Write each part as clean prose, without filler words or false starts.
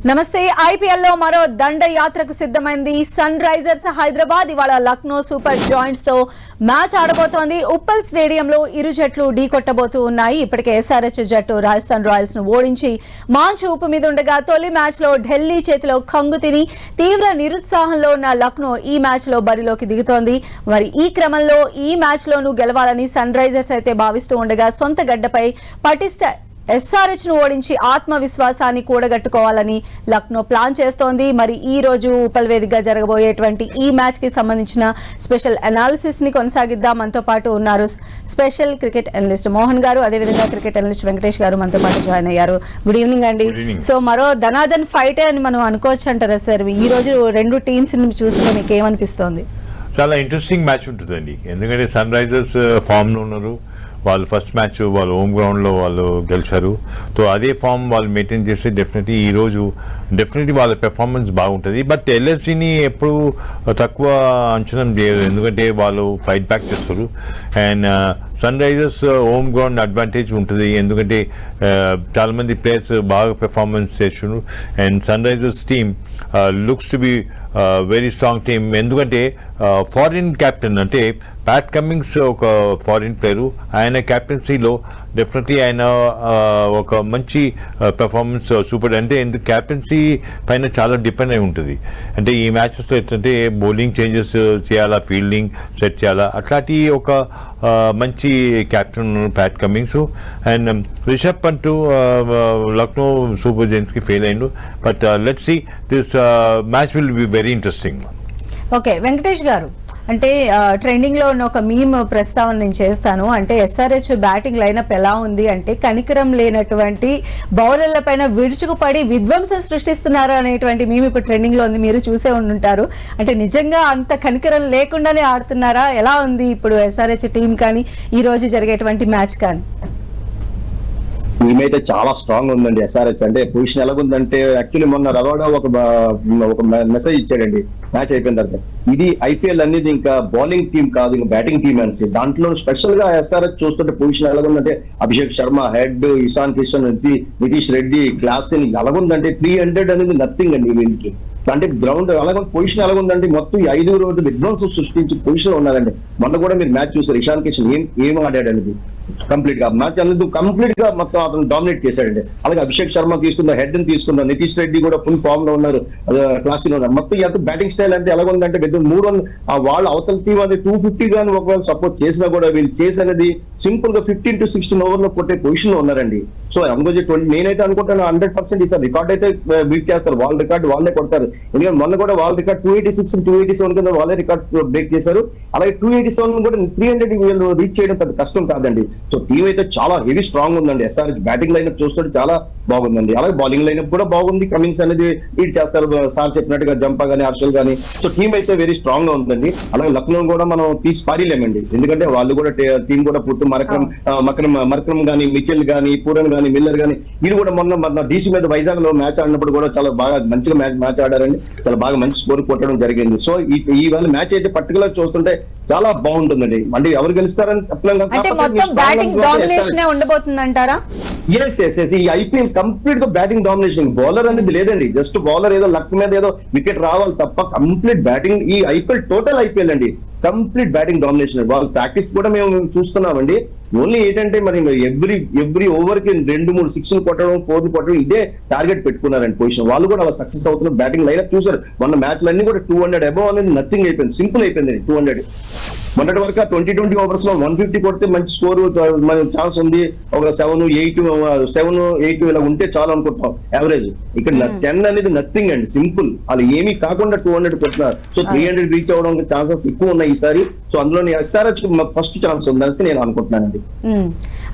నమస్తే. ఐపీఎల్ లో మరో దండయాత్రకు సిద్ధమైంది సన్ రైజర్స్ హైదరాబాద్. ఇవాళ లక్నో సూపర్ జాయింట్స్ తో మ్యాచ్ ఆడబోతోంది. ఉప్పల్ స్టేడియంలో ఇరు జట్లు ఢీకొట్టబోతూ ఉన్నాయి. ఇప్పటికే ఎస్ఆర్హెచ్ జట్టు రాజస్థాన్ రాయల్స్ ను ఓడించి మాంచి ఉప్పు మీద ఉండగా తొలి మ్యాచ్ లో ఢిల్లీ చేతిలో కంగు తిని తీవ్ర నిరుత్సాహంలో ఉన్న లక్నో ఈ మ్యాచ్ లో బరిలోకి దిగుతోంది. మరి ఈ క్రమంలో ఈ మ్యాచ్ లోనూ గెలవాలని సన్ రైజర్స్ అయితే భావిస్తూ ఉండగా సొంత గడ్డపై పటిష్ట ఎస్ఆర్హెచ్ ను ఓడించి ఆత్మవిశ్వాసాన్ని కూడగట్టుకోవాలని లక్నో ప్లాన్ చేస్తోంది. మరి ఈ రోజు ఉప్పల్ వేదికగా జరగబోయేటువంటి ఈ మ్యాచ్ కి సంబంధించిన స్పెషల్ అనాలిసిస్ ని కొనసాగిద్దాం. మనతో పాటు ఉన్నారు స్పెషల్ క్రికెట్ అనలిస్ట్ మోహన్ గారు, అదేవిధంగా క్రికెట్ అనలిస్ట్ వెంకటేష్ గారు మనతో పాటు జాయిన్ అయ్యారు. గుడ్ ఈవినింగ్ అండి. సో మరో ధనాధన్ ఫైట్ అని మనం అనుకోవచ్చు అంటారా సార్? ఈ రోజు రెండు టీమ్స్ ని చూసుకుని మీకు ఏమనిపిస్తోంది? చాలా ఇంట్రెస్టింగ్ మ్యాచ్ ఉంటుందండి. ఎందుకంటే సన్ రైజర్స్ ఫామ్ లో ఉన్నారు. వాళ్ళు ఫస్ట్ మ్యాచ్ వాళ్ళు హోమ్ గ్రౌండ్లో వాళ్ళు గెలిచారు. సో అదే ఫామ్ వాళ్ళు మెయింటైన్ చేస్తే డెఫినెట్లీ వాళ్ళ పెర్ఫార్మెన్స్ బాగుంటుంది. బట్ ఎల్ఎస్జీని ఎప్పుడు తక్కువ అంచనా చేయదు, ఎందుకంటే వాళ్ళు ఫైట్ బ్యాక్ చేస్తారు. And Sunrisers home ground advantage ఉంటుంది, ఎందుకంటే చాలామంది ప్లేయర్స్ బాగా పెర్ఫార్మెన్స్ చేస్తున్నారు. And Sunrisers team looks to be very strong team. ఎందుకంటే ఫారిన్ క్యాప్టెన్ అంటే ప్యాట్ కమిన్స్ ఒక ఫారిన్ ప్లేయరు. ఆయన క్యాప్టెన్సీలో డెఫినెట్లీ ఆయన ఒక మంచి పెర్ఫార్మెన్స్ సూపర్. అంటే ఎందుకు క్యాప్టెన్సీ పైన చాలా డిపెండ్ అయి ఉంటుంది. అంటే ఈ మ్యాచెస్లో ఏంటంటే బౌలింగ్ చేంజెస్ చేయాలా, ఫీల్డింగ్ సెట్ చేయాలా, అట్లాంటి ఒక మంచి captain Pat Cummins. And Rishabh Pant Lucknow super జైంట్స్కి ఫెయిల్ అయ్యిండు. But let's see this match will be very interesting. Okay Venkatesh garu, అంటే ట్రెండింగ్ లో ఉన్న ఒక మీమ్ ప్రస్తావన నేను చేస్తాను. అంటే ఎస్ఆర్హెచ్ బ్యాటింగ్ లైనప్ ఎలా ఉంది అంటే కనికరం లేనటువంటి బౌలర్ల పైన విరుచుకుపడి విధ్వంసం సృష్టిస్తున్నారు అనేటువంటి మీమ్ ఇప్పుడు ట్రెండింగ్ లో ఉంది. మీరు చూసే ఉండుంటారు. అంటే నిజంగా అంత కనికరం లేకుండానే ఆడుతున్నారా? ఎలా ఉంది ఇప్పుడు ఎస్ఆర్హెచ్ టీం కానీ ఈ రోజు జరిగేటువంటి మ్యాచ్ కానీ? మేమైతే చాలా స్ట్రాంగ్ ఉందండి ఎస్ఆర్హెచ్. అంటే పొజిషన్ ఎలాగుందంటే యాక్చువల్లీ మొన్న రవాడా ఒక మెసేజ్ ఇచ్చాడండి మ్యాచ్ అయిపోయిన తర్వాత. ఇది ఐపీఎల్ అనేది ఇంకా బౌలింగ్ టీం కాదు, ఇంకా బ్యాటింగ్ టీం అనేసి. దాంట్లో స్పెషల్ గా ఎస్ఆర్హెచ్ చూస్తుంటే పొజిషన్ ఎలాగుందంటే అభిషేక్ శర్మ హెడ్, ఇషాన్ కిషన్, నితీష్ రెడ్డి, క్లాసిన్ ఎలాగుందంటే 300 అనేది నథింగ్ అండి వీళ్ళకి. అంటే గ్రౌండ్ అలాగే పొజిషన్ ఎలాగుందంటే మొత్తం 5 రోజులు విధ్వంసం సృష్టించి పొజిషన్ ఉన్నారండి. మొన్న కూడా మీరు మ్యాచ్ చూసారు, ఇషాన్ కిషన్ ఏం ఆడాడు అనేది కంప్లీట్ గా మ్యాచ్ అనేది కంప్లీట్ గా మొత్తం అతను డామినేట్ చేశాడండి. అలాగే అభిషేక్ శర్మ తీసుకున్న, హెడ్ ని తీసుకున్న, నితీష్ రెడ్డి కూడా ఫుల్ ఫామ్ లో ఉన్నారు, క్లాసిన్ ఉన్నారు. మొత్తం ఎంత బ్యాటింగ్ స్టైల్ అంటే ఎలాగుందంటే మూడు వాళ్ళ అవతల టీం అనేది 250 గానీ ఒకవేళ సపోర్ట్ చేసినా కూడా వీళ్ళు చేసేది సింపుల్ గా 15 to 16 ఓవర్ లో కొట్టే పొజిషన్ లో ఉన్నారండి. సో అందుకొచ్చి నేనైతే అనుకుంటాను 100% ఈసారి రికార్డ్ అయితే బీట్ చేస్తారు. వాళ్ళ రికార్డ్ వాళ్ళే కొడతారు. ఎందుకంటే మొన్న కూడా వాళ్ళ రికార్డ్ 286, 287 కింద వాళ్ళే రికార్డ్ బ్రేక్ చేశారు. అలాగే 287 కూడా 300 వీళ్ళు రీచ్ చేయడం పెద్ద కష్టం కాదండి. సో టీం అయితే చాలా హెవీ స్ట్రాంగ్ ఉందండి. ఎస్ఆర్హెచ్ బ్యాటింగ్ లైనప్ చూస్తుంటే చాలా బాగుందండి. అలాగే బౌలింగ్ లైనప్ కూడా బాగుంది. కమిన్స్ అనేది లీడ్ చేస్తారు, సార్ చెప్పినట్టుగా జంపా గానీ, హర్షల్ గానీ. సో టీం అయితే వెరీ స్ట్రాంగ్ గా ఉందండి. అలాగే లక్నో కూడా మనం తీసి పారిలేమండి, ఎందుకంటే వాళ్ళు కూడా టీం కూడా పూర్తి మరక్రమ్ గానీ, మిచెల్ గానీ, పూరన్ గానీ, మిల్లర్ గానీ వీళ్ళు కూడా మొన్న డీసీ మీద వైజాగ్ లో మ్యాచ్ ఆడినప్పుడు కూడా చాలా బాగా మంచిగా మ్యాచ్ ఆడారండి. చాలా బాగా మంచి స్కోర్ కొట్టడం జరిగింది. సో ఈ వాళ్ళ మ్యాచ్ అయితే పర్టికులర్ చూస్తుంటే చాలా బాగుంటుందండి. అంటే ఎవరు గెలుస్తారని ఈ ఐపీఎల్ కంప్లీట్ గా బ్యాటింగ్ డామినేషన్. బౌలర్ అనేది లేదండి, జస్ట్ బౌలర్ ఏదో లక్ మీద ఏదో వికెట్ రావాలి తప్ప కంప్లీట్ బ్యాటింగ్. ఈ ఐపీఎల్ టోటల్ ఐపీఎల్ అండి కంప్లీట్ బ్యాటింగ్ డామినేషన్. వాళ్ళు ప్రాక్టీస్ కూడా మేము చూస్తున్నామండి. ఓన్లీ ఏంటంటే మరి ఎవ్రీ ఓవర్ కి 2-3 6 కొట్టడం, 4 కొట్టడం ఇదే టార్గెట్ పెట్టుకున్నారండి పొజిషన్. వాళ్ళు కూడా అలా సక్సెస్ అవుతున్నారు. బ్యాటింగ్ లైనప్ చూసారు మొన్న మ్యాచ్లన్నీ కూడా 200 అబౌవ్ అనేది నథింగ్ అయిపోయింది, సింపుల్ అయిపోయింది 200. మొన్నటి వరకు 20 ఓవర్స్ లో 150 కొడితే మంచి స్కోర్ ఛాన్స్ ఉంది. ఒక 7-8 ఇలా ఉంటే చాలు అనుకుంటాం యావరేజ్. ఇక్కడ 10 అనేది నథింగ్ అండి, సింపుల్. వాళ్ళు ఏమీ కాకుండా 200 కొట్టినారు. సో 300 రీచ్ అవడం ఛాన్సెస్ ఎక్కువ ఉన్నాయి ఈసారి. సో అందులో ఎస్ఆర్హెచ్ ఫస్ట్ ఛాన్స్ ఉందని నేను అనుకుంటున్నానండి.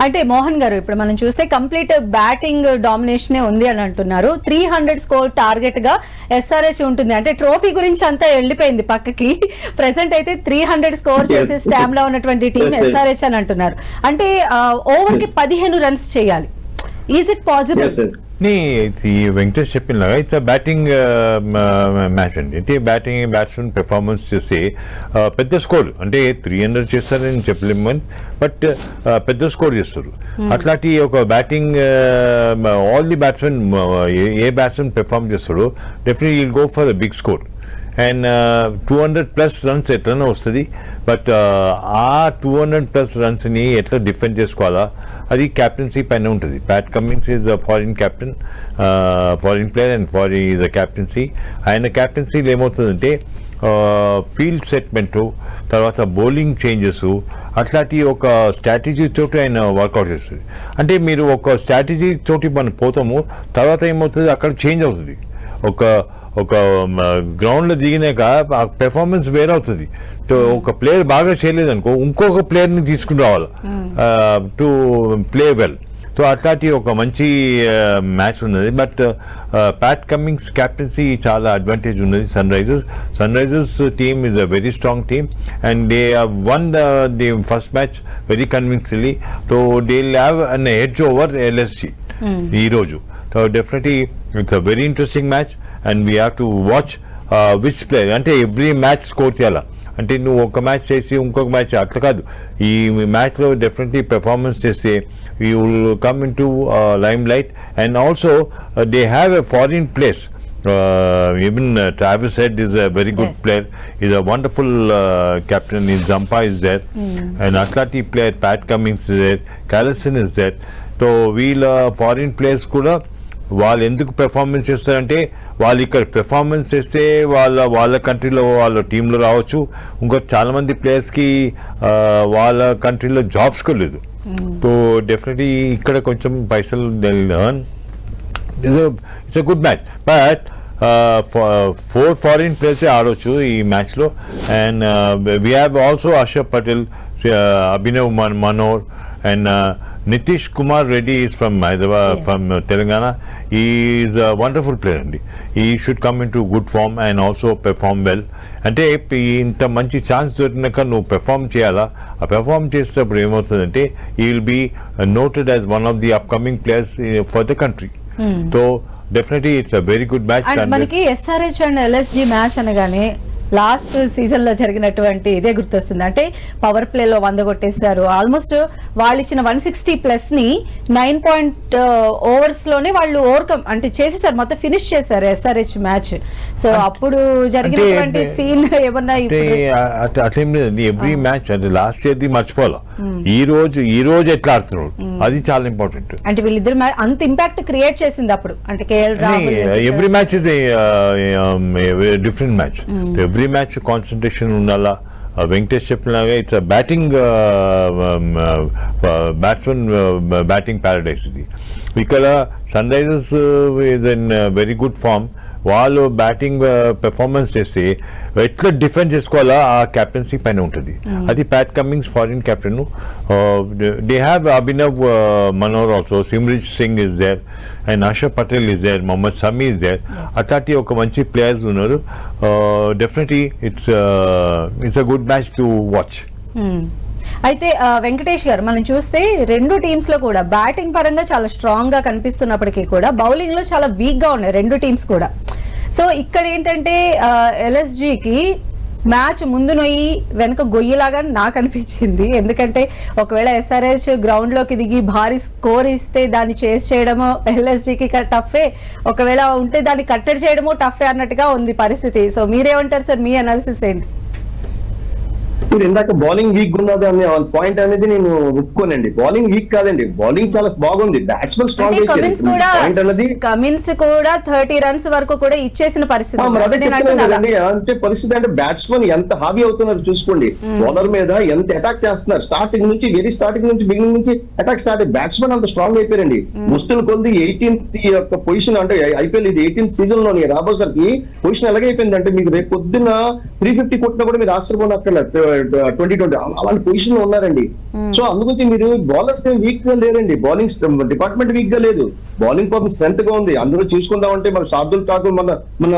అంటే మోహన్ గారు, ఇప్పుడు మనం చూస్తే కంప్లీట్ బ్యాటింగ్ డామినేషన్ ఉంది అని అంటున్నారు. 300 స్కోర్ టార్గెట్ గా ఎస్ఆర్హెచ్ ఉంటుంది. అంటే ట్రోఫీ గురించి అంతా వెళ్ళిపోయింది పక్కకి. ప్రెసెంట్ అయితే 300 స్కోర్ చేసే స్టామ్ లో ఉన్నటువంటి టీం ఎస్ఆర్హెచ్ అని అంటున్నారు. అంటే ఓవర్ కి 15 రన్స్ చేయాలి. Is it possible? ఈ వెంకటేష్ చెప్పినలాగా ఇట్స్ బ్యాటింగ్ మ్యాచ్ అండి. అంటే బ్యాట్స్మెన్ పెర్ఫార్మెన్స్ చేసి పెద్ద స్కోర్ అంటే 300 చేస్తారని చెప్పలేము, బట్ పెద్ద స్కోర్ చేస్తారు. అట్లాంటి ఒక బ్యాటింగ్ ఆల్ ది బ్యాట్స్మెన్ ఏ బ్యాట్స్మెన్ పెర్ఫార్మ్ చేస్తాడో definitely will go for big score. And 200+ runs ఎట్లనే వస్తుంది, బట్ ఆ 200+ రన్స్ని ఎట్లా డిఫెండ్ చేసుకోవాలా అది క్యాప్టెన్సీ పైన ఉంటుంది. Pat Cummins is foreign captain, foreign player and is a captaincy. ఆయన క్యాప్టెన్సీలో ఏమవుతుందంటే ఫీల్డ్ సెట్మెంటు, తర్వాత బౌలింగ్ చేంజెస్, అట్లాంటి ఒక స్ట్రాటజీ తోటి ఆయన వర్కౌట్ చేస్తుంది. అంటే మీరు ఒక స్ట్రాటజీ తోటి మనం పోతాము, తర్వాత ఏమవుతుంది అక్కడ చేంజ్ అవుతుంది. ఒక గ్రౌండ్లో దిగినాక ఆ పెర్ఫార్మెన్స్ వేరవుతుంది. ఒక ప్లేయర్ బాగా చేయలేదు అనుకో, ఇంకొక ప్లేయర్ని తీసుకుని రావాలి టు ప్లే వెల్. సో అట్లాంటి ఒక మంచి మ్యాచ్ ఉన్నది. బట్ ప్యాట్ కమిన్స్ క్యాప్టెన్సీ చాలా అడ్వాంటేజ్ ఉన్నది Sunrisers team is a very strong team and they won the first match very convincingly. So they will have an edge over LSG ఈరోజు. So definitely it's a very interesting match and we have to watch which player. అంటే every match score చేయాలా అంటే నువ్వు ఒక match చేసి ఇంకొక match అట్లా కాదు. ఈ మ్యాచ్లో డెఫినెట్లీ పెర్ఫార్మెన్స్ చేస్తే you will come in to lime light. And also they have a foreign place. Even Travis Head is a very good player. He's a wonderful captain. Zampa is there. And Atleti player Pat Cummins is there. Callison is there. So వీళ్ళ foreign players కూడా వాళ్ళు ఎందుకు performance చేస్తారంటే వాళ్ళు ఇక్కడ performance చేస్తే వాళ్ళ కంట్రీలో వాళ్ళ టీంలో రావచ్చు. ఇంకో చాలా మంది ప్లేయర్స్కి వాళ్ళ కంట్రీలో జాబ్స్ కూడా లేదు. సో డెఫినెట్లీ ఇక్కడ కొంచెం పైసలు earn. It's a good match. But 4 foreign players ఆడవచ్చు ఈ మ్యాచ్లో. And we have also Harshad Patel, Abhinav manor and Nitish Kumar Reddy is from Hyderabad, from Telangana. He is a wonderful player అండి. He should come into good form and also perform well. అంటే ఇంత మంచి chance దొరికినాక నువ్వు perform చేయాలా. ఆ perform చేసేటప్పుడు ఏమవుతుందంటే he will be noted as one of the upcoming players for the country. So definitely it's a very good match. And మనకి SRH and LSG match అనగానే లాస్ట్ సీజన్ లో జరిగినటువంటి ఇదే గుర్తొస్తుంది. అంటే పవర్ ప్లేలో 100 కొట్టేశారు. ఆల్మోస్ట్ వాళ్ళు ఇచ్చిన 160+ ని 9 ఓవర్స్ లోనే వాళ్ళు ఓవర్కమ్ అంటే చేసేసారు, మొత్తం ఫినిష్ చేశారు SRH మ్యాచ్. సో అప్పుడు జరిగినటువంటి సీన్ ఏమన్నా అట్లేం లేదండి. ఎవ్రీ మ్యాచ్ అంటే లాస్ట్ ఇయర్ది మర్చిపోవాలా. ఈ రోజు ఎట్లా ఆడుతున్నారు అది చాలా ఇంపార్టెంట్. అంటే వీళ్ళిద్దరు అంత ఇంపాక్ట్ క్రియేట్ చేసింది అప్పుడు. అంటే KL Rahul every match is different match. Every match concentration ఉండాలా. వెంకటేష్ చెప్పినలాగా it's batting batsmen batting paradise ఇది. ఇక్కడ Sunrisers is in very good form. వాళ్ళు బ్యాటింగ్ పెర్ఫార్మెన్స్ చేస్తే ఎట్లా డిఫెండ్ చేసుకోవాలా ఆ క్యాప్టెన్సీ పైన ఉంటుంది. అది Pat Cummins foreign captain. They have Abhinav Manohar also, Simarjeet Singh is there and Harshal Patel is there, Mohammed Shami is there. అట్లాంటి ఒక మంచి ప్లేయర్స్ ఉన్నారు. Definitely it's a good match to watch. అయితే వెంకటేష్ గారు మనం చూస్తే రెండు టీమ్స్ లో కూడా బ్యాటింగ్ పరంగా చాలా స్ట్రాంగ్ గా కనిపిస్తున్నప్పటికీ కూడా బౌలింగ్ లో చాలా వీక్ గా ఉన్నాయి రెండు టీమ్స్ కూడా. సో ఇక్కడ ఏంటంటే ఎల్ఎస్జికి మ్యాచ్ ముందు నొయ్యి వెనక గొయ్యిలాగా నాకు అనిపించింది. ఎందుకంటే ఒకవేళ ఎస్ఆర్హెచ్ గ్రౌండ్ లోకి దిగి భారీ స్కోర్ ఇస్తే దాన్ని చేస్ చేయడమో ఎల్ఎస్జికి టఫే, ఒకవేళ ఉంటే దాన్ని కట్టడి చేయడమో టఫే అన్నట్టుగా ఉంది పరిస్థితి. సో మీరేమంటారు సార్, మీ అనాలిసిస్ ఏంటి? మీరు ఇందాక బౌలింగ్ వీక్ ఉన్నది అనే పాయింట్ అనేది నేను ఒప్పుకోనండి. బౌలింగ్ వీక్ కాదండి, బౌలింగ్ చాలా బాగుంది. బ్యాట్స్మెన్ స్ట్రాంగ్ పాయింట్ అనేది కమిన్స్ కూడా 30 రన్స్ వరకు కూడా ఇచ్చేసిన పరిస్థితి. అంటే పరిస్థితి అంటే బ్యాట్స్మెన్ ఎంత హావీ అవుతున్నారు చూసుకోండి. బౌలర్ మీద ఎంత అటాక్ చేస్తున్నారు. స్టార్టింగ్ నుంచి బిగినింగ్ నుంచి అటాక్ స్టార్ట్. బ్యాట్స్మెన్ అంత స్ట్రాంగ్ అయిపోయారండి. ముస్టిల్ కొద్ది 18th యొక్క పొజిషన్ అంటే ఐపీఎల్ ఇది 18th సీజన్ లోని రాబోసరికి పొజిషన్ ఎలాగైపోయింది అంటే మీకు రేపు పొద్దున్న 350 కొట్టినా కూడా మీరు ఆశ్చర్యపోనక్కర్లేదు. 2020 అలాంటి పొజిషన్ లో ఉన్నారండి. సో అందుకని మీరు బౌలర్స్ ఏం వీక్ గా లేరండి. బౌలింగ్ డిపార్ట్మెంట్ వీక్ గా లేదు. బౌలింగ్ పాపం స్ట్రెంత్ గా ఉంది. అందులో చూసుకుందామంటే మన శార్దుల్ ఠాకూర్ మన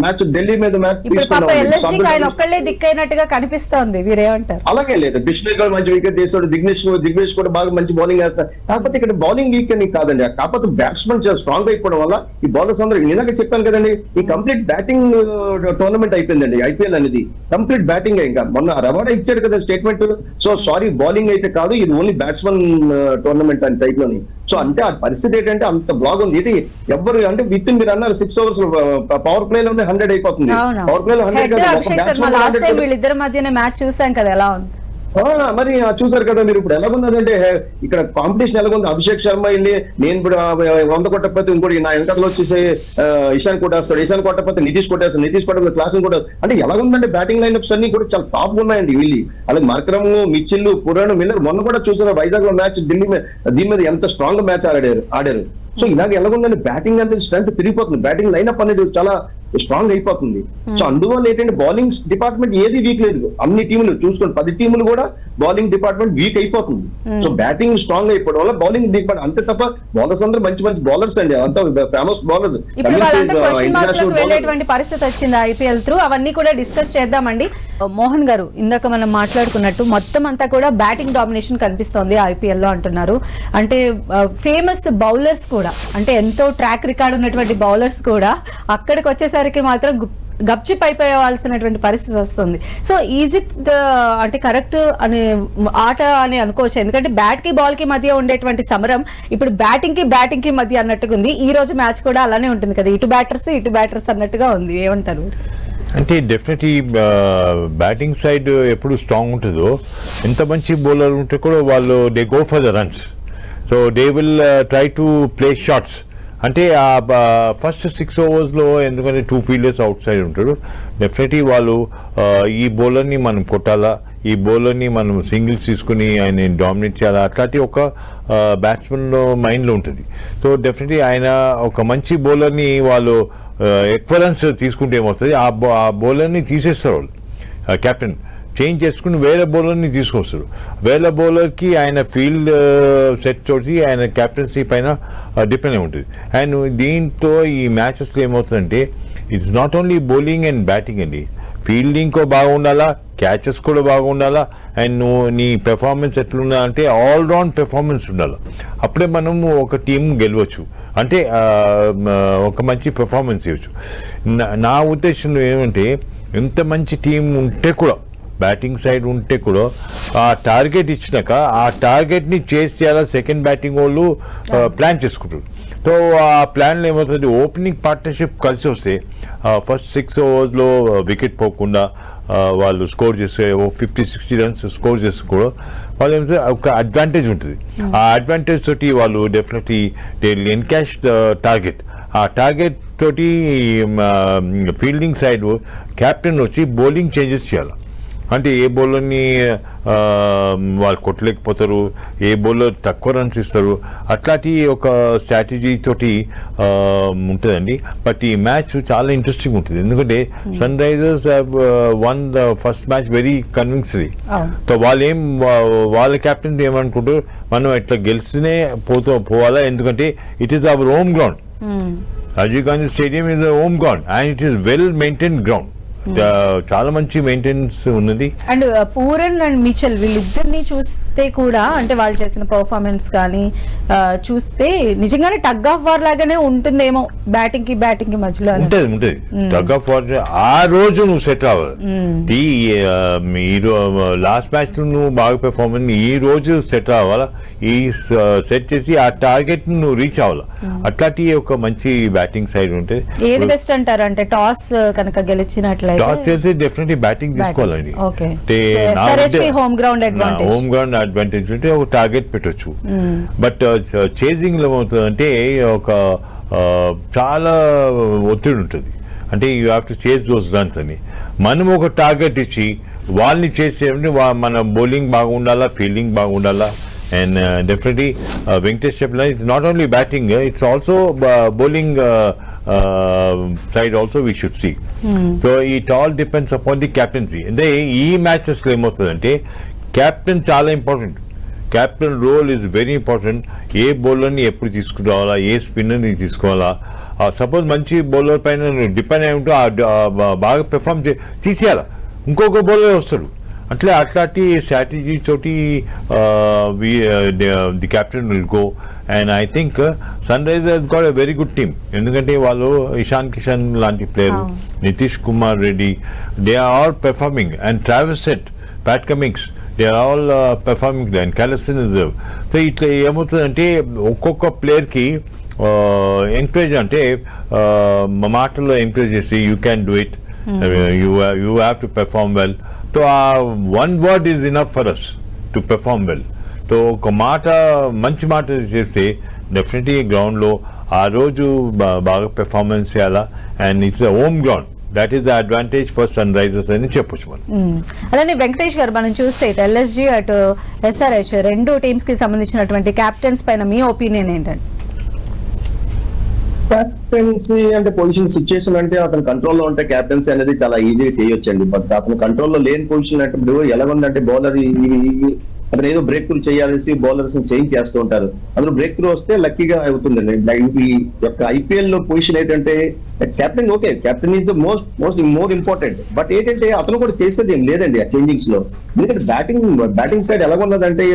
మ్యాచ్ ఢిల్లీ మీద మ్యాచ్ ఇప్పుడు పాప ఎల్ఎస్జీకి ఆయన ఒక్కళ్ళే దిక్కైనట్టుగా కనిపిస్తోంది, మీరేమంటారు? అలాగే లేదు, బిష్ణోయ్ కూడా మంచి వికెట్ తీస్తాడు, దిగ్నేష్ కూడా బాగా మంచి బౌలింగ్ వేస్తారు. కాకపోతే ఇక్కడ బౌలింగ్ వీక్ అని కాదండి, కాకపోతే బ్యాట్స్మెన్ చాలా స్ట్రాంగ్ అయిపోవడం వల్ల ఈ బౌలర్స్ అందరూ, ఇందాక చెప్పాను కదండి, ఈ కంప్లీట్ బ్యాటింగ్ టోర్నమెంట్ అయిపోయిందండి ఐపీఎల్ అనేది. కంప్లీట్ బ్యాటింగ్ ఇంకా మొన్న రవాడా ఇచ్చాడు కదా స్టేట్మెంట్, సో సారీ బౌలింగ్ అయితే కాదు, ఇది ఓన్లీ బ్యాట్స్మెన్ టోర్నమెంట్ అని టైప్ లోని. సో అంటే ఆ పరిస్థితి ఏంటంటే అంత బ్లాగ్ ఉంది. ఇది ఎవరు అంటే విత్ మీరు అన్నారు 6 overs పవర్ ప్లే లోనే 100 అయిపోతుంది. పవర్ ప్లే లో 100 వీళ్ళిద్దరి మధ్యనే మ్యాచ్ చూసాం కదా, ఎలా ఉంది మరి చూసారు కదా మీరు. ఇప్పుడు ఎలాగున్నదంటే ఇక్కడ కాంపిటీషన్ ఎలాగుంది, అభిషేక్ శర్మ వెళ్ళి నేను ఇప్పుడు 100 కొట్టకపోతే ఇంకోటి నా వెనకాల వచ్చేసి ఇషాన్ కొట్టేస్తాడు, ఇషాన్ కొట్టకపోతే నితీష్ కొట్టేస్తే క్లాసింగ్ కూడా. అంటే ఎలాగుందంటే బ్యాటింగ్ లైన్అప్స్ అన్ని కూడా చాలా టాప్ ఉన్నాయండి వీళ్ళు. అలాగే మార్క్రమ్, మిచిల్, పురాణ్, మిల్లర్ మొన్న కూడా చూసారు వైజాగ్ లో మ్యాచ్ ఢిల్లీ దీని మీద ఎంత స్ట్రాంగ్ మ్యాచ్ ఆడారు. సో ఇలాగ ఎలాగుందంటే బ్యాటింగ్ అనేది స్ట్రెంత్ పెరిగిపోతుంది, బ్యాటింగ్ లైన్అప్ అనేది చాలా స్ట్రాంగ్ అయిపోతుంది. సో అందువల్ల ఏంటంటే బౌలింగ్ డిపార్ట్మెంట్ ఏది వీక్ లేదు. అన్ని టీములు చూసుకోండి, 10 టీములు కూడా బౌలింగ్ డిపార్ట్మెంట్ వీక్ అయిపోతుంది. సో బ్యాటింగ్ స్ట్రాంగ్ అయిపోవడం వల్ల బౌలింగ్ డిపార్ట్మెంట్ అంతే తప్ప బౌలర్స్ అందరూ మంచి బౌలర్స్ అండి, అంతా ఫేమస్ బౌలర్స్. ఇప్పుడు వాళ్ళంతా క్వశ్చన్ మార్క్ లోకి వెళ్ళేటువంటి పరిస్థితి వచ్చింది ఐపీఎల్ త్రూ. అవన్నీ కూడా డిస్కస్ చేద్దామండి. మోహన్ గారు, ఇందాక మనం మాట్లాడుకున్నట్టు మొత్తం అంతా కూడా బ్యాటింగ్ డామినేషన్ కనిపిస్తోంది ఐపీఎల్ లో అంటున్నారు. అంటే ఫేమస్ బౌలర్స్ కూడా, అంటే ఎంతో ట్రాక్ రికార్డ్ ఉన్నటువంటి బౌలర్స్ కూడా అక్కడికి వచ్చేసరికి మాత్రం గప్చిప్ అయిపోవాల్సినటువంటి పరిస్థితి వస్తుంది. సో ఈజ్ ఇట్ అంటే కరెక్ట్ అనే ఆట అని అనుకోవచ్చు, ఎందుకంటే బ్యాట్ కి బాల్ కి మధ్య ఉండేటువంటి సమరం ఇప్పుడు బ్యాటింగ్ కి మధ్య అన్నట్టుగా ఉంది. ఈ రోజు మ్యాచ్ కూడా అలానే ఉంటుంది కదా, ఇటు బ్యాటర్స్ అన్నట్టుగా ఉంది. ఏమంటారు? అంటే డెఫినెట్లీ బ్యాటింగ్ సైడ్ ఎప్పుడు స్ట్రాంగ్ ఉంటుందో, ఎంత మంచి బౌలర్ ఉంటే కూడా వాళ్ళు they go for the runs. So they will try to play shots. అంటే ఆ ఫస్ట్ 6 overs ఎందుకంటే 2 fielders అవుట్ సైడ్ ఉంటాడు, డెఫినెట్లీ వాళ్ళు ఈ బౌలర్ని మనం కొట్టాలా, ఈ బౌలర్ని మనం సింగిల్స్ తీసుకుని ఆయన డామినేట్ చేయాలా, అట్లాంటి ఒక బ్యాట్స్మెన్ మైండ్లో ఉంటుంది. సో డెఫినెట్లీ ఆయన ఒక మంచి బౌలర్ని వాళ్ళు ఎక్కువ రన్స్ తీసుకుంటే ఏమవుతుంది, ఆ బౌలర్ని తీసేస్తారు వాళ్ళు, కెప్టెన్ చేంజ్ చేసుకుని వేరే బౌలర్ని తీసుకొస్తారు. వేరే బౌలర్కి ఆయన ఫీల్డ్ సెట్ తోటి ఆయన కెప్టెన్సీ పైన డిపెండ్ అయి ఉంటుంది. అండ్ దీంతో ఈ మ్యాచెస్లో ఏమవుతుందంటే it's not only bowling and batting అండి, ఫీల్డింగ్ కూడా బాగుండాలా, క్యాచెస్ కూడా బాగుండాలా, అండ్ నువ్వు నీ పెర్ఫార్మెన్స్ ఎట్లున్నా అంటే ఆల్రౌండ్ పెర్ఫార్మెన్స్ ఉండాలి. అప్పుడే మనము ఒక టీం గెలవచ్చు, అంటే ఒక మంచి పెర్ఫార్మెన్స్ ఇవ్వచ్చు. నా ఉద్దేశంలో ఏమంటే ఎంత మంచి టీం ఉంటే కూడా, బ్యాటింగ్ సైడ్ ఉంటే కూడా ఆ టార్గెట్ ఇచ్చినాక ఆ టార్గెట్ని చేస్ చేయాలా సెకండ్ బ్యాటింగ్ వాళ్ళు ప్లాన్ చేసుకుంటారు. సో ఆ ప్లాన్లో ఏమవుతుంది, ఓపెనింగ్ పార్ట్నర్షిప్ కలిసి వస్తే ఫస్ట్ 6 overs వికెట్ పోకుండా వాళ్ళు స్కోర్ చేస్తే 50-60 runs స్కోర్ చేస్తే కూడా వాళ్ళు ఏమైతే ఒక అడ్వాంటేజ్ ఉంటుంది. ఆ అడ్వాంటేజ్ తోటి వాళ్ళు definitely they will encash the target. ఆ టార్గెట్ తోటి ఫీల్డింగ్ సైడ్ కెప్టెన్ వచ్చి బౌలింగ్ చేంజెస్ చేయాలి. అంటే ఏ బౌలర్ని వాళ్ళు కొట్టలేకపోతారు, ఏ బౌలర్ తక్కువ రన్స్ ఇస్తారు, అట్లాంటి ఒక స్ట్రాటజీ తోటి ఉంటుందండి. బట్ ఈ మ్యాచ్ చాలా ఇంట్రెస్టింగ్ ఉంటుంది, ఎందుకంటే Sunrisers have won the first match very convincingly. So వాళ్ళ కెప్టెన్ ఏమనుకుంటారు, మనం ఇట్లా గెలిస్తేనే పోవాలా, ఎందుకంటే it is our home ground. Rajiv Gandhi stadium is home ground and it is well maintain ground, చాలా మంచి మెయింటెనెన్స్ ఉన్నది. అండ్ పూరన్ అండ్ మిచెల్ వీళ్ళిద్దరిని చూస్తే కూడా, అంటే వాళ్ళు చేసిన పర్ఫార్మెన్స్ కానీ చూస్తే నిజంగానే టగ్ ఆఫ్ వార్ లాగానే ఉంటుందేమో బ్యాటింగ్ కి మధ్యలో. ఉంటుంది టగ్ ఆఫ్ వార్. ఆ రోజు నువ్వు సెట్ అవ్వాలి, మీరు లాస్ట్ మ్యాచ్ నువ్వు బాగా పెర్ఫార్మెన్స్ ఈ రోజు సెట్ అవ్వాలా, ఈ సెట్ చేసి ఆ టార్గెట్ నువ్వు రీచ్ అవ్వాలి. అట్లాంటి ఒక మంచి బ్యాటింగ్ సైడ్ ఉంటుంది. ఏది బెస్ట్ అంటారు, అంటే టాస్ కనుక గెలిచినట్లయితే టాస్ చేస్తే డెఫినెట్లీ బ్యాటింగ్ తీసుకోవాలండి. హోమ్ గ్రౌండ్ అడ్వాంటేజ్ ఉంటే ఒక టార్గెట్ పెట్టొచ్చు. బట్ చేజింగ్ లో ఏమవుతుందంటే ఒక చాలా ఒత్తిడి ఉంటుంది, అంటే you have to chase those runs అని. మనం ఒక టార్గెట్ ఇచ్చి వాళ్ళని చేసే మన బౌలింగ్ బాగుండాలా, ఫీల్డింగ్ బాగుండాలా. And definitely Venkatesh చెప్పిన it's not only batting, it's also bowling side also we should see. So it all depends upon the captaincy. అంటే ఈ మ్యాచెస్లో ఏమవుతుందంటే కెప్టెన్ చాలా important. Captain role is very important. ఏ బౌలర్ని ఎప్పుడు తీసుకురావాలా, ఏ స్పిన్నర్ని తీసుకోవాలా. సపోజ్ మంచి బౌలర్ పైన డిపెండ్ అయి ఉంటూ బాగా పెర్ఫామ్ తీసేయాలా, ఇంకొక బౌలర్ వస్తాడు. అట్లాంటి స్ట్రాటజీ తోటి the captain will go. And I think Sunrisers got a very good team. ఎందుకంటే వాళ్ళు ఇషాన్ కిషన్ లాంటి player, Nitish Kumar Reddy, they are all performing. And Travis Head, Pat Cummins, they are all performing. And Klaasen reserve. So ఇట్లా ఏమవుతుందంటే ఒక్కొక్క ప్లేయర్కి encourage, అంటే మా మాటల్లో encourage చేసి you can do it, you have to perform well. So uh one word is enough for us to perform well. So ఒక మాట, మంచి మాట చేస్తే డెఫినెట్లీ గ్రౌండ్లో ఆ రోజు బాగా పెర్ఫార్మెన్స్ చేయాలా. And it's home ground, that is the advantage for Sunrisers అని చెప్పొచ్చు మనం. అలానే వెంకటేష్ గారు, మనం చూస్తే ఇటు ఎల్ఎస్జీ అటు ఎస్ఆర్హెచ్ రెండు టీమ్స్ కి సంబంధించినటువంటి క్యాప్టెన్స్ పైన మీ ఒపీనియన్ ఏంటండి? క్యాప్టెన్సీ అంటే పొజిషన్ సిచ్యుయేషన్ అంటే అతను కంట్రోల్లో ఉంటే క్యాప్టెన్సీ అనేది చాలా ఈజీగా చేయొచ్చండి. బట్ అతను కంట్రోల్లో లేని పొజిషన్ అంటే ఇప్పుడు ఎలా ఉందంటే బౌలర్ అతను ఏదో బ్రేక్ త్రూ చేయాల్సి బౌలర్స్ చేంజ్ చేస్తూ ఉంటారు. అందులో బ్రేక్ త్రూ వస్తే లక్కీగా అవుతుందండి. ఈ యొక్క ఐపీఎల్ లో పొజిషన్ ఏంటంటే captain, okay captain is the more important. But ఏంటంటే అతను కూడా చేసేది ఏం లేదండి ఆ చేంజింగ్స్ లో. ఎందుకంటే బ్యాటింగ్ సైడ్ ఎలా ఉన్నదంటే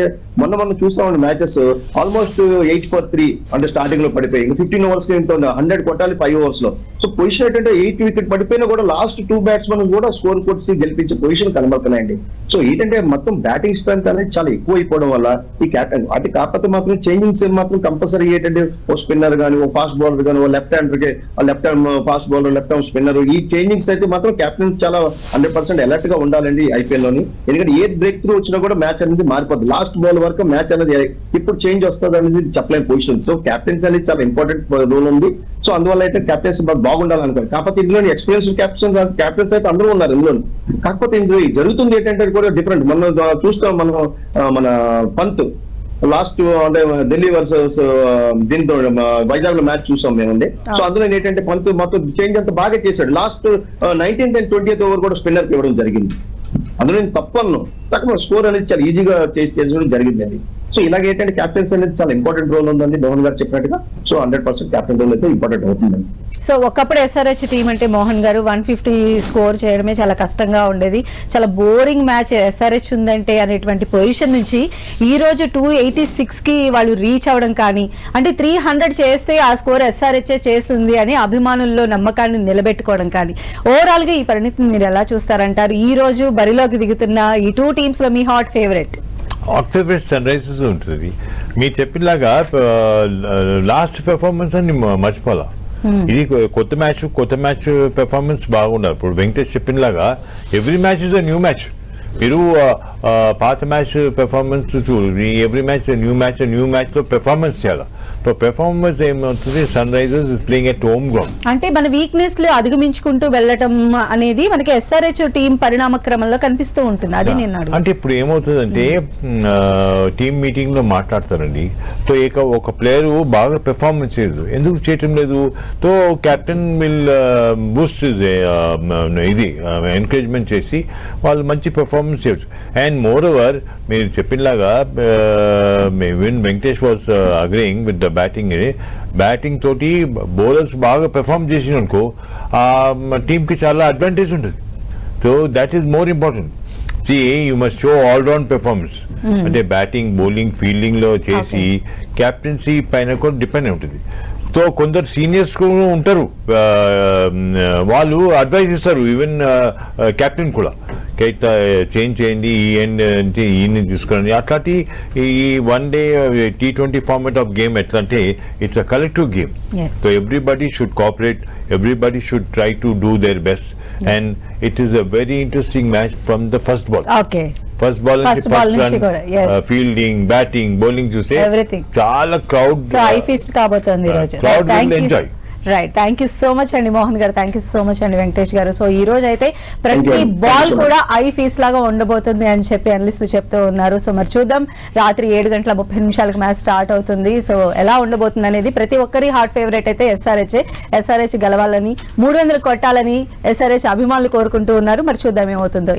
మొన్న చూసామండి మ్యాచెస్ ఆల్మోస్ట్ 8 for 3 అంటే స్టార్టింగ్ లో పడిపోయి 15 overs 100 కొట్టాలి 5 overs లో. సో పొజిషన్ ఏంటంటే 8 wicket పడిపోయినా కూడా లాస్ట్ 2 batsmen కూడా స్కోర్ కొట్టి గెలిపించే పొజిషన్ కనబడుతున్నాయండి. సో ఏంటంటే మొత్తం బ్యాటింగ్ స్ట్రెంత్ అనేది చాలా ఎక్కువ అయిపోవడం వల్ల ఈ క్యాప్టెన్ అది కాకపోతే మాత్రం చేంజింగ్స్ మాత్రం కంపల్సరీ ఏంటంటే ఓ స్పిన్నర్ కానీ, ఓ ఫాస్ట్ బౌలర్ కానీ, ఓ left hand fast bowler, left hand spinner, ఈ చేంజింగ్స్ అయితే మాత్రం క్యాప్టెన్ చాలా 100% అలర్ట్ గా ఉండాలండి ఐపీఎల్ లోని. ఎందుకంటే ఏ బ్రేక్ త్రూ వచ్చినా కూడా మ్యాచ్ అనేది మారిపోద్ది. లాస్ట్ బాల్ వరకు మ్యాచ్ అనేది ఇప్పుడు చేంజ్ వస్తుంది అనేది చెప్పలేని పొజిషన్. సో క్యాప్టెన్స్ అనేది చాలా ఇంపార్టెంట్ రోల్ ఉంది. సో అందువల్ల అయితే క్యాప్టెన్స్ బాగుండాలి అనుకోండి. కాకపోతే ఇందులో ఎక్స్పీరియన్స్ క్యాప్టెన్స్ అయితే అందరూ ఉన్నారు ఇందులో. కాకపోతే ఇందులో జరుగుతుంది ఏంటంటే కూడా డిఫరెంట్. మనం చూస్తాం, మనం మన పంత్ లాస్ట్ అంటే ఢిల్లీ వర్సెస్ దీంతో వైజాగ్ లో మ్యాచ్ చూసాం మేముంది. సో అందులో ఏంటంటే పంత్ మొత్తం చేంజ్ అంతా బాగా చేశాడు. Last 19th and 20th over కూడా స్పిన్నర్ కి ఇవ్వడం జరిగింది. అందులో నేను తక్కువ స్కోర్ అనేది చాలా ఈజీగా చేసి జరిగిందండి. సో ఇలాగ ఏంటంటే క్యాప్టెన్స్ అనేది చాలా ఇంపార్టెంట్ రోల్ ఉందండి మోహన్ గారు చెప్పినట్టుగా. సో 100% క్యాప్టెన్ రోల్ అయితే ఇంపార్టెంట్ అవుతుందండి. సో ఒకప్పుడు ఎస్ఆర్హెచ్ టీం అంటే మోహన్ గారు 150 స్కోర్ చేయడమే చాలా కష్టంగా ఉండేది. చాలా బోరింగ్ మ్యాచ్ ఎస్ఆర్హెచ్ ఉందంటే అనేటువంటి పొజిషన్ నుంచి ఈ రోజు 286 కి వాళ్ళు రీచ్ అవ్వడం కానీ, అంటే 300 చేస్తే ఆ స్కోర్ ఎస్ఆర్హెచ్ చేస్తుంది అని అభిమానుల్లో నమ్మకాన్ని నిలబెట్టుకోవడం కానీ, ఓవరాల్ గా ఈ పరిణితిని మీరు ఎలా చూస్తారంటారు? ఈ రోజు బరిలోకి దిగుతున్న ఈ 2 టీమ్స్ లో మీ hot favourite? Favourite Sunrisers ఉంటుంది. మీరు చెప్పినలాగా లాస్ట్ పెర్ఫార్మెన్స్ అని మర్చిపోవాలా. ఇది కొత్త మ్యాచ్ పెర్ఫార్మెన్స్ బాగుండాలి. ఇప్పుడు వెంకటేష్ చెప్పినలాగా every match is a new match. మీరు పాత match performance every match new match లో పెర్ఫార్మెన్స్ చేయాలి. సో పెర్ఫార్మెన్స్ ఏమవుతుంది, Sunrisers is playing at home ground. అంటే మన వీక్నెస్ లు అధిగమించుకుంటూ వెళ్ళటం అనేది మనకి ఎస్ఆర్హెచ్ టీం పరిణామ క్రమంలో కనిపిస్తూ ఉంటుంది. అది నేను అంటే ఇప్పుడు ఏమవుతుందంటే టీమ్ మీటింగ్ లో మాట్లాడతారండి. సో ఒక ప్లేయర్ బాగా పెర్ఫార్మెన్స్ చేయదు, ఎందుకు చేయటం లేదు? సో కెప్టెన్ విల్ బూస్ట్ ఇది ఎంకరేజ్మెంట్ చేసి వాళ్ళు మంచి పెర్ఫార్మెన్స్ చేయొచ్చు. అండ్ మోర్ ఓవర్ మీరు చెప్పినలాగా Venkatesh was agreeing with the batting తోటి బౌలర్స్ బాగా పెర్ఫార్మ్ చేసిననుకో ఆ టీంకి చాలా అడ్వాంటేజ్ ఉంటుంది. So that is more important. You must show all round performance. అంటే బ్యాటింగ్, బౌలింగ్, ఫీల్డింగ్ లో చేసి క్యాప్టెన్సీ పైన కూడా డిపెండ్ అయి ఉంటుంది. సో కొందరు సీనియర్స్ కూడా ఉంటారు, వాళ్ళు అడ్వైజ్ ఇస్తారు ఈవెన్ కెప్టెన్ కూడా, చేంజ్ చేయండి, ఈ ఎండ్ అంటే ఈయన్ని తీసుకోండి. అట్లాంటి ఈ one day T20 format of game ఎట్లా అంటే it's a collective game. So everybody should cooperate, everybody should try to do their best. And it is a very interesting match from the first ball. First ball fielding, batting, bowling చూస్తే చాలా crowd feast కాబోతోంది ఈ రోజు. Enjoy. Right, thank you so much అండి మోహన్ గారు, thank you so much అండి వెంకటేష్ గారు. So ఈ రోజు అయితే ప్రతి బాల్ కూడా ఫీస్ లాగా ఉండబోతుంది అని చెప్పి అనలిస్టులు చెప్తూ ఉన్నారు. సో మరి చూద్దాం, రాత్రి 7:30 మ్యాచ్ స్టార్ట్ అవుతుంది. సో ఎలా ఉండబోతుంది అనేది ప్రతి ఒక్కరి హాట్ ఫేవరెట్ అయితే ఎస్ఆర్హెచ్ గెలవాలని, 300 కొట్టాలని ఎస్ఆర్హెచ్ అభిమానులు కోరుకుంటూ ఉన్నారు. మరి చూద్దాం ఏమవుతుందో.